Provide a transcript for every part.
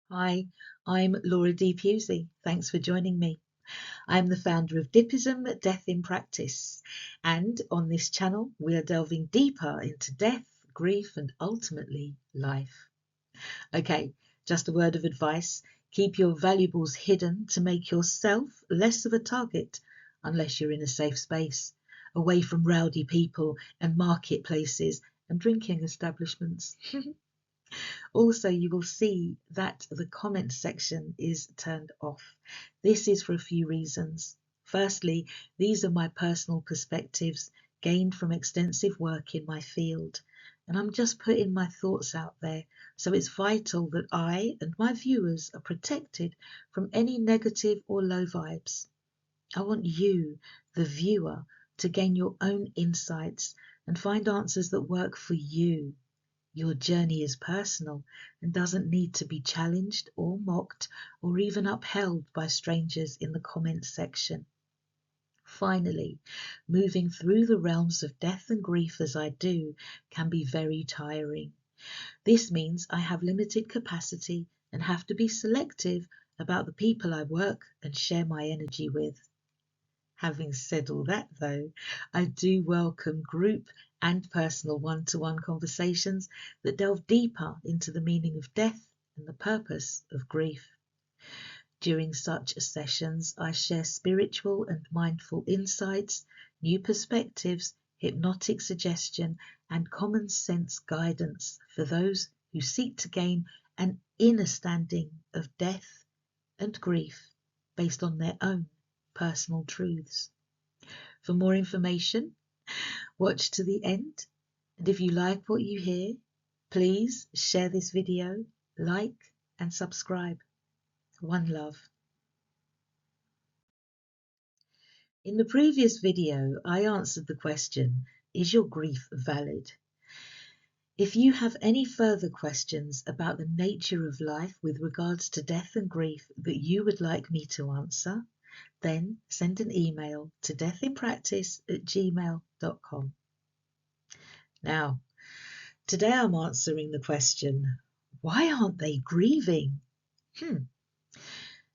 Hi, I'm Laura D Pusey. Thanks for joining me. I'm the founder of D.I.P.ism Death in Practice, and on this channel we are delving deeper into death, grief, and ultimately life. Okay, just a word of advice. Keep your valuables hidden to make yourself less of a target unless you're in a safe space, away from rowdy people and marketplaces and drinking establishments. Also, you will see that the comment section is turned off. This is for a few reasons. Firstly, these are my personal perspectives gained from extensive work in my field, and I'm just putting my thoughts out there, so it's vital that I and my viewers are protected from any negative or low vibes. I want you, the viewer, to gain your own insights and find answers that work for you. Your journey is personal and doesn't need to be challenged or mocked or even upheld by strangers in the comments section. Finally, moving through the realms of death and grief as I do can be very tiring. This means I have limited capacity and have to be selective about the people I work and share my energy with. Having said all that, though, I do welcome group and personal one-to-one conversations that delve deeper into the meaning of death and the purpose of grief. During such sessions, I share spiritual and mindful insights, new perspectives, hypnotic suggestion, and common sense guidance for those who seek to gain an inner standing of death and grief based on their own personal truths. For more information, watch to the end, and if you like what you hear, please share this video, like and subscribe. One love. In the previous video, I answered the question, is your grief valid? If you have any further questions about the nature of life with regards to death and grief that you would like me to answer, then send an email to deathinpractice@gmail.com. Now, today I'm answering the question, why aren't they grieving?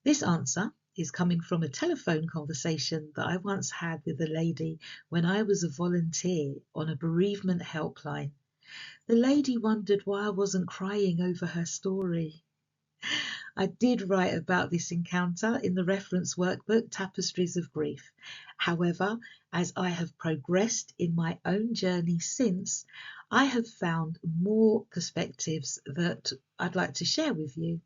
This answer is coming from a telephone conversation that I once had with a lady when I was a volunteer on a bereavement helpline. The lady wondered why I wasn't crying over her story. I did write about this encounter in the reference workbook Tapestries of Grief. However, as I have progressed in my own journey since, I have found more perspectives that I'd like to share with you.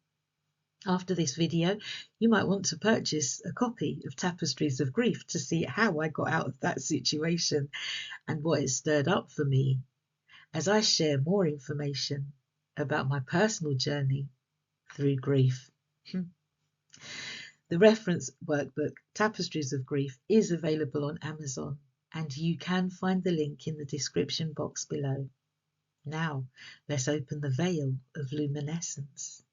After this video, you might want to purchase a copy of Tapestries of Grief to see how I got out of that situation and what it stirred up for me as I share more information about my personal journey through grief. The reference workbook Tapestries of Grief is available on Amazon, and you can find the link in the description box below. Now, let's open the veil of luminescence.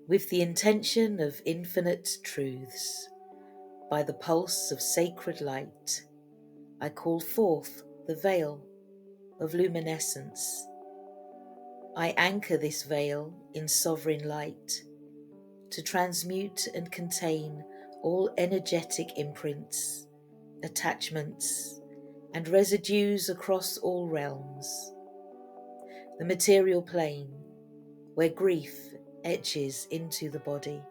With the intention of infinite truths, by the pulse of sacred light, I call forth the veil of luminescence. I anchor this veil in sovereign light to transmute and contain all energetic imprints, attachments, and residues across all realms. The material plane, where grief etches into the body.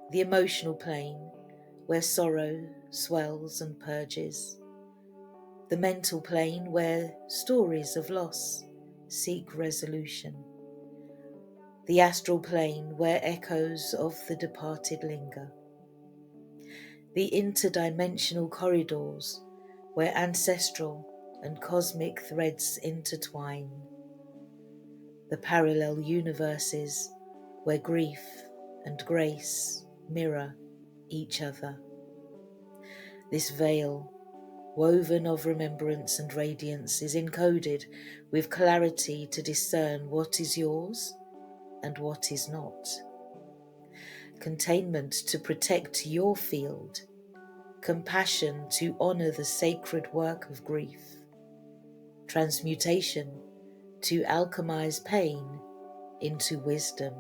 The emotional plane, where sorrow swells and purges. The mental plane, where stories of loss seek resolution. The astral plane, where echoes of the departed linger. The interdimensional corridors, where ancestral and cosmic threads intertwine. The parallel universes, where grief and grace mirror each other. This veil, woven of remembrance and radiance, is encoded with clarity to discern what is yours and what is not. Containment to protect your field compassion to honour the sacred work of grief, transmutation to alchemize pain into wisdom.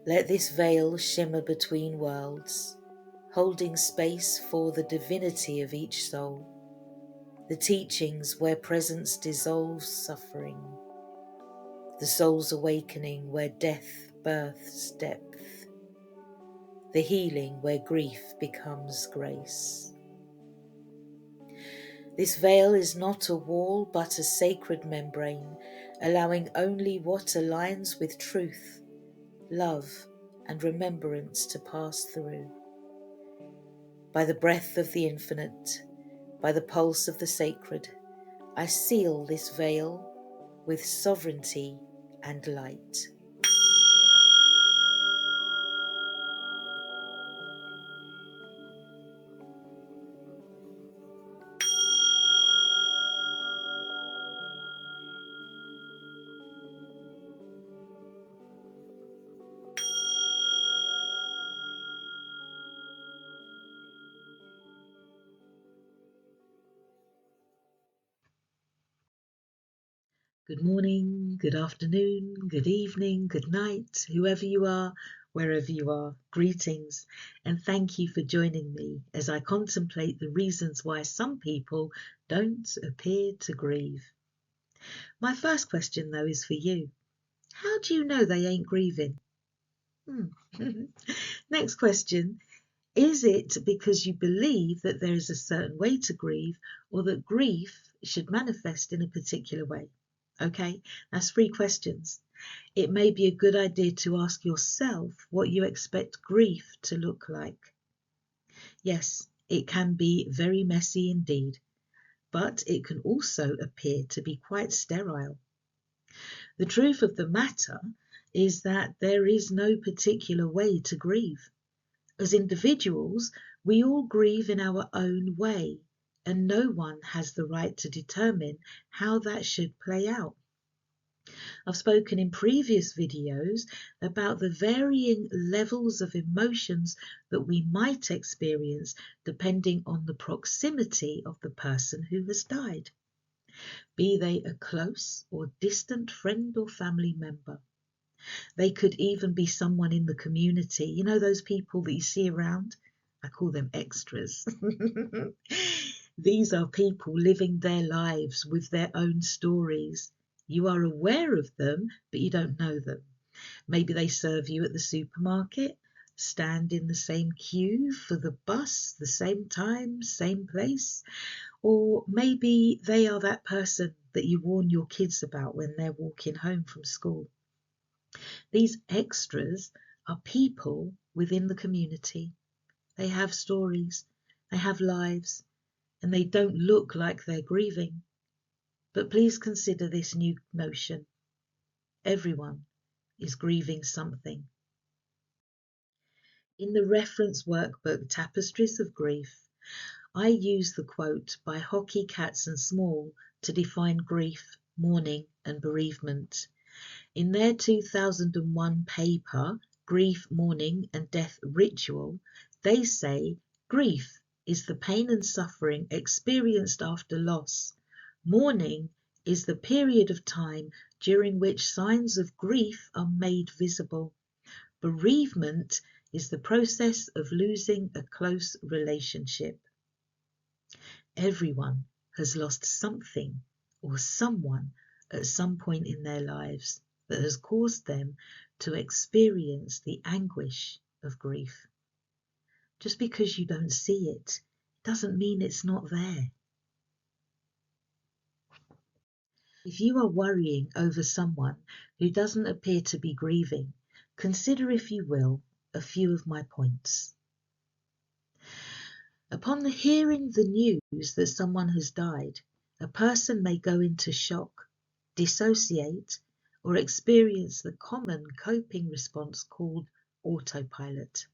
Let this veil shimmer between worlds, holding space for the divinity of each soul, the teachings where presence dissolves suffering, the soul's awakening where death births depth, the healing where grief becomes grace. This veil is not a wall but a sacred membrane, allowing only what aligns with truth, love, and remembrance to pass through. By the breath of the infinite, by the pulse of the sacred, I seal this veil with sovereignty and light. Good morning, good afternoon, good evening, good night, whoever you are, wherever you are, greetings, and thank you for joining me as I contemplate the reasons why some people don't appear to grieve. My first question, though, is for you. How do you know they ain't grieving? Next question. Is it because you believe that there is a certain way to grieve, or that grief should manifest in a particular way? Okay, that's 3 questions. It may be a good idea to ask yourself what you expect grief to look like. Yes, it can be very messy indeed, but it can also appear to be quite sterile. The truth of the matter is that there is no particular way to grieve. As individuals, we all grieve in our own way, and no one has the right to determine how that should play out. I've spoken in previous videos about the varying levels of emotions that we might experience depending on the proximity of the person who has died, be they a close or distant friend or family member. They could even be someone in the community. You know those people that you see around? I call them extras. These are people living their lives with their own stories. You are aware of them, but you don't know them. Maybe they serve you at the supermarket, stand in the same queue for the bus, the same time, same place, or maybe they are that person that you warn your kids about when they're walking home from school. These extras are people within the community. They have stories, they have lives, and they don't look like they're grieving. But please consider this new notion. Everyone is grieving something. In the reference workbook Tapestries of Grief, I use the quote by Hockey, Katz and Small to define grief, mourning and bereavement. In their 2001 paper, Grief, Mourning and Death Ritual, they say grief is the pain and suffering experienced after loss. Mourning is the period of time during which signs of grief are made visible. Bereavement is the process of losing a close relationship. Everyone has lost something or someone at some point in their lives that has caused them to experience the anguish of grief. Just because you don't see it doesn't mean it's not there. If you are worrying over someone who doesn't appear to be grieving, consider, if you will, a few of my points. Upon hearing the news that someone has died, a person may go into shock, dissociate, or experience the common coping response called autopilot.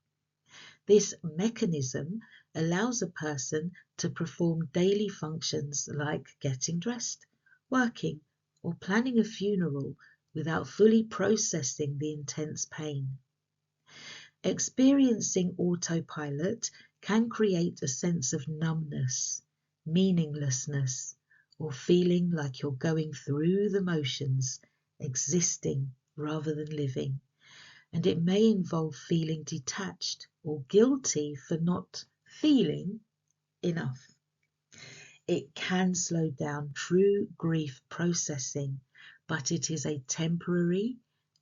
This mechanism allows a person to perform daily functions like getting dressed, working, or planning a funeral without fully processing the intense pain. Experiencing autopilot can create a sense of numbness, meaninglessness, or feeling like you're going through the motions, existing rather than living. And it may involve feeling detached or guilty for not feeling enough. It can slow down true grief processing, but it is a temporary,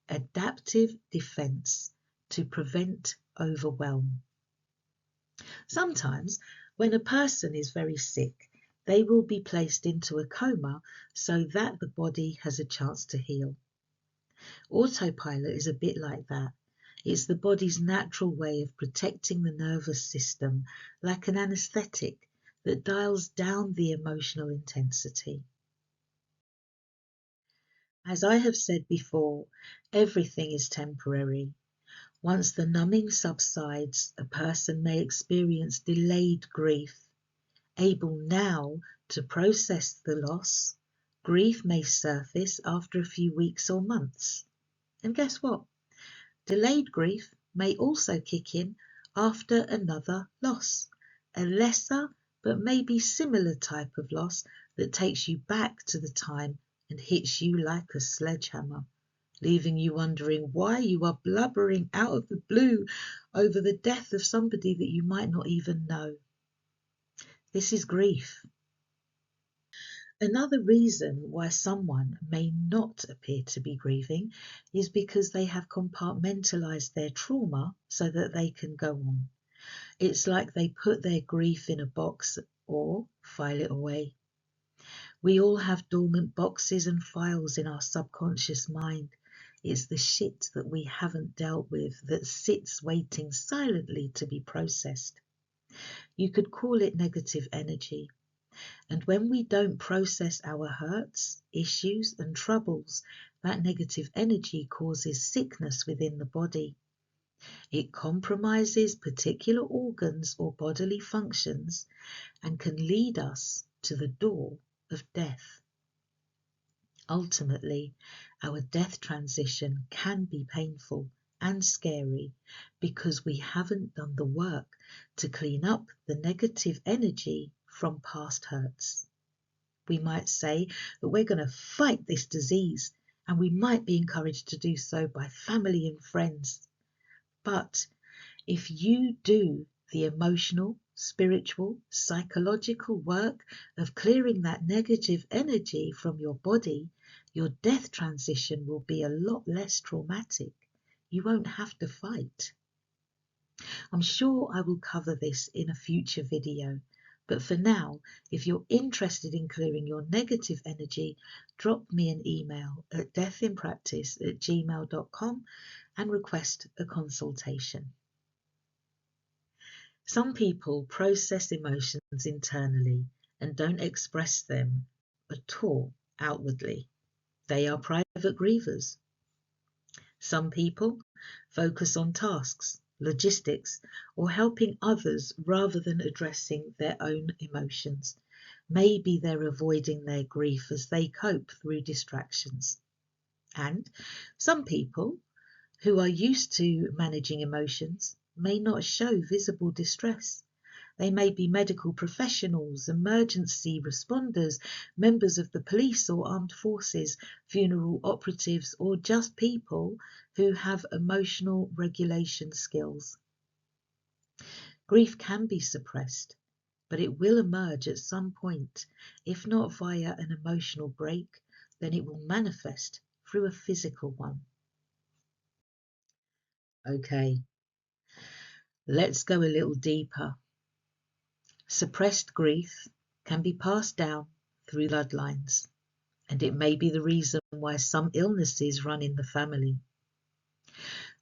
adaptive defense to prevent overwhelm. Sometimes, when a person is very sick, they will be placed into a coma so that the body has a chance to heal. Autopilot is a bit like that. It's the body's natural way of protecting the nervous system, like an anesthetic that dials down the emotional intensity. As I have said before, everything is temporary. Once the numbing subsides, a person may experience delayed grief. Able now to process the loss, grief may surface after a few weeks or months. And guess what? Delayed grief may also kick in after another loss, a lesser but maybe similar type of loss that takes you back to the time and hits you like a sledgehammer, leaving you wondering why you are blubbering out of the blue over the death of somebody that you might not even know. This is grief. Another reason why someone may not appear to be grieving is because they have compartmentalized their trauma so that they can go on. It's like they put their grief in a box or file it away. We all have dormant boxes and files in our subconscious mind. It's the shit that we haven't dealt with that sits waiting silently to be processed. You could call it negative energy. And when we don't process our hurts, issues and troubles, that negative energy causes sickness within the body. It compromises particular organs or bodily functions and can lead us to the door of death. Ultimately, our death transition can be painful and scary because we haven't done the work to clean up the negative energy from past hurts. We might say that we're going to fight this disease, and we might be encouraged to do so by family and friends. But if you do the emotional, spiritual, psychological work of clearing that negative energy from your body, your death transition will be a lot less traumatic. You won't have to fight. I'm sure I will cover this in a future video, but for now, if you're interested in clearing your negative energy, drop me an email at deathinpractice@gmail.com and request a consultation. Some people process emotions internally and don't express them at all outwardly. They are private grievers. Some people focus on tasks, logistics, or helping others rather than addressing their own emotions. Maybe they're avoiding their grief as they cope through distractions. And some people who are used to managing emotions may not show visible distress. They may be medical professionals, emergency responders, members of the police or armed forces, funeral operatives, or just people who have emotional regulation skills. Grief can be suppressed, but it will emerge at some point. If not via an emotional break, then it will manifest through a physical one. Okay, let's go a little deeper. Suppressed grief can be passed down through bloodlines, and it may be the reason why some illnesses run in the family.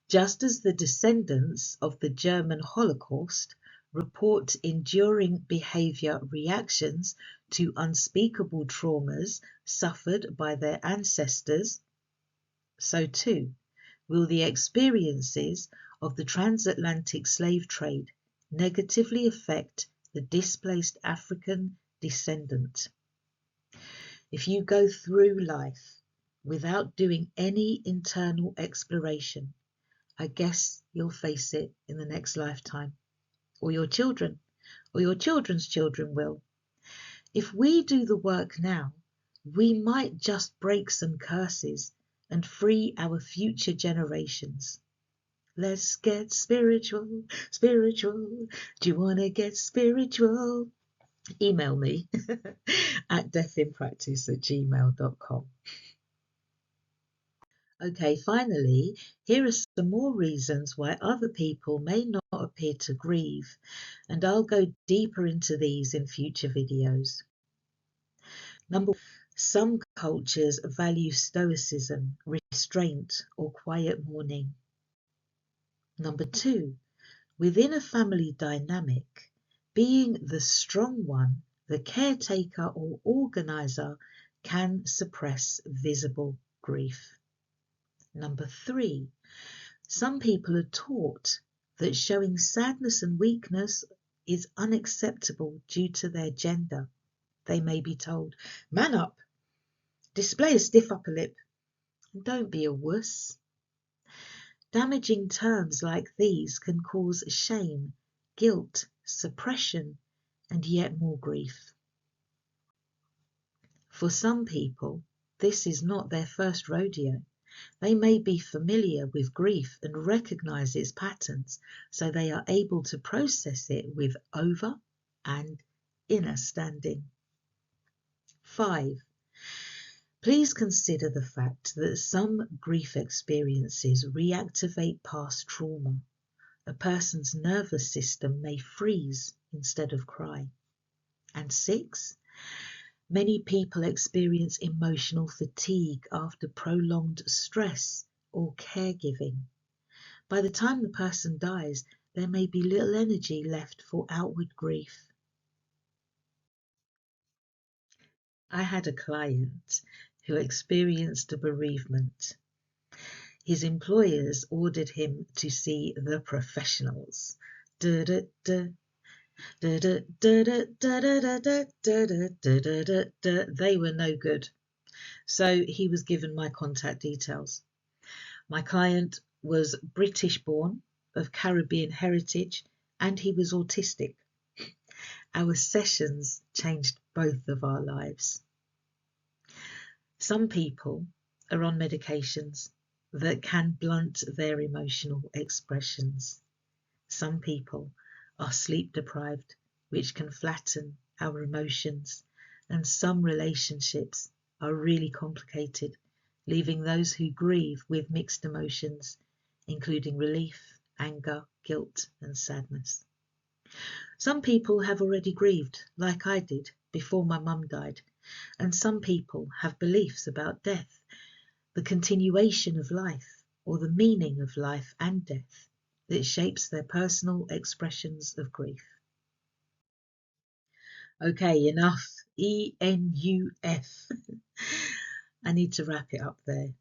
Just as the descendants of the German Holocaust report enduring behavior reactions to unspeakable traumas suffered by their ancestors, so too will the experiences of the transatlantic slave trade negatively affect the displaced African descendant. If you go through life without doing any internal exploration, I guess you'll face it in the next lifetime. or your children, or your children's children will. If we do the work now, we might just break some curses and free our future generations. Let's get spiritual, spiritual. Do you want to get spiritual? Email me at deathinpractice@gmail.com. Okay, finally, here are some more reasons why other people may not appear to grieve, and I'll go deeper into these in future videos. Number one, some cultures value stoicism, restraint, or quiet mourning. Number two, within a family dynamic, being the strong one, the caretaker or organizer, can suppress visible grief. Number three, some people are taught that showing sadness and weakness is unacceptable due to their gender. They may be told, man up, display a stiff upper lip, and don't be a wuss. Damaging terms like these can cause shame, guilt, suppression, and yet more grief. For some people, this is not their first rodeo. They may be familiar with grief and recognize its patterns, so they are able to process it with over and inner standing. 5. Please consider the fact that some grief experiences reactivate past trauma. A person's nervous system may freeze instead of cry. And 6. Many people experience emotional fatigue after prolonged stress or caregiving. By the time the person dies, there may be little energy left for outward grief. I had a client who experienced a bereavement. His employers ordered him to see the professionals. They were no good. So he was given my contact details. My client was British born, of Caribbean heritage, and he was autistic. Our sessions changed both of our lives. Some people are on medications that can blunt their emotional expressions. Some people are sleep deprived, which can flatten our emotions, and some relationships are really complicated, leaving those who grieve with mixed emotions, including relief, anger, guilt, and sadness. Some people have already grieved, like I did, before my mum died, and some people have beliefs about death, the continuation of life, or the meaning of life and death that shapes their personal expressions of grief. Okay, enough. ENUF. I need to wrap it up there.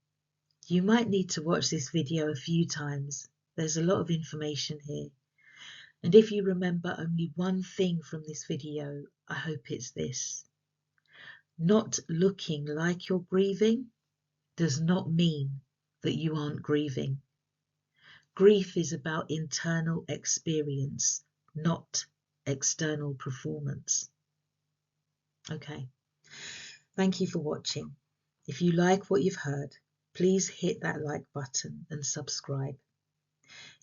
You might need to watch this video a few times. There's a lot of information here. And if you remember only one thing from this video, I hope it's this. Not looking like you're grieving does not mean that you aren't grieving. Grief is about internal experience, not external performance. Okay, thank you for watching. If you like what you've heard, please hit that like button and subscribe.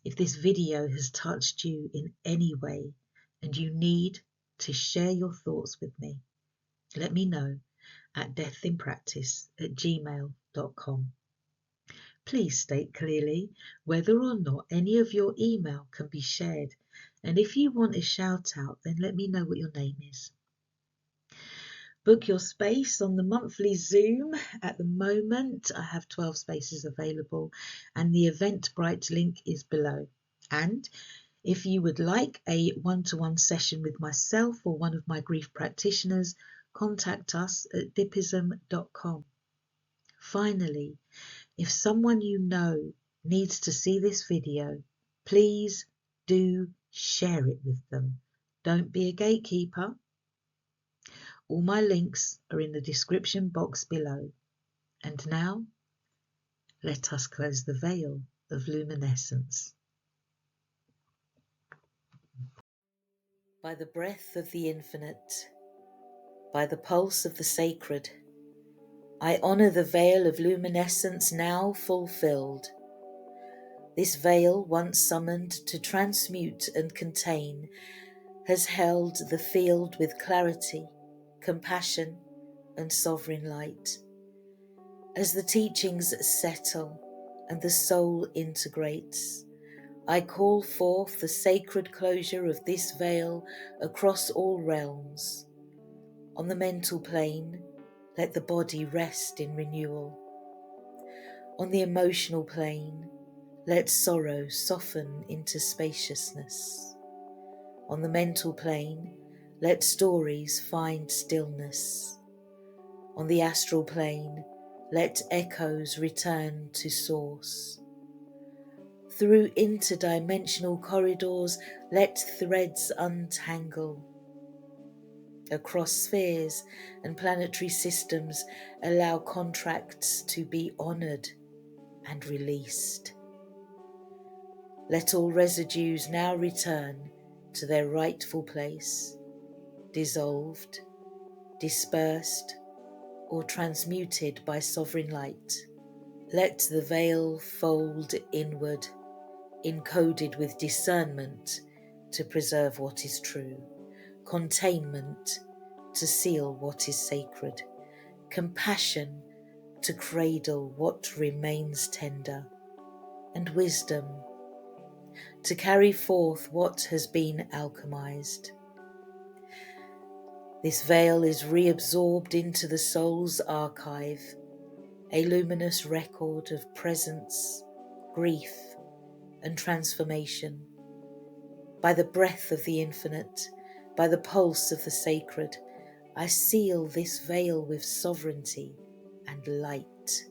If this video has touched you in any way and you need to share your thoughts with me, let me know at deathinpractice@gmail.com. Please state clearly whether or not any of your email can be shared, and if you want a shout out, then let me know what your name is. Book your space on the monthly Zoom. At the moment, I have 12 spaces available, and the Eventbrite link is below. And if you would like a one-to-one session with myself or one of my grief practitioners, contact us at D.I.P.ism.com. Finally, if someone you know needs to see this video, please do share it with them. Don't be a gatekeeper. All my links are in the description box below. And now, let us close the veil of luminescence. By the breath of the infinite, by the pulse of the sacred, I honour the veil of luminescence now fulfilled. This veil, once summoned to transmute and contain, has held the field with clarity, compassion, and sovereign light. As the teachings settle and the soul integrates, I call forth the sacred closure of this veil across all realms. On the mental plane, let the body rest in renewal. On the emotional plane, let sorrow soften into spaciousness. On the mental plane, let stories find stillness. On the astral plane, let echoes return to source. Through interdimensional corridors, let threads untangle. Across spheres and planetary systems, allow contracts to be honoured and released. Let all residues now return to their rightful place, dissolved, dispersed, or transmuted by sovereign light. Let the veil fold inward, encoded with discernment to preserve what is true, containment to seal what is sacred, compassion to cradle what remains tender, and wisdom to carry forth what has been alchemized. This veil is reabsorbed into the soul's archive, a luminous record of presence, grief, and transformation. By the breath of the infinite, by the pulse of the sacred, I seal this veil with sovereignty and light.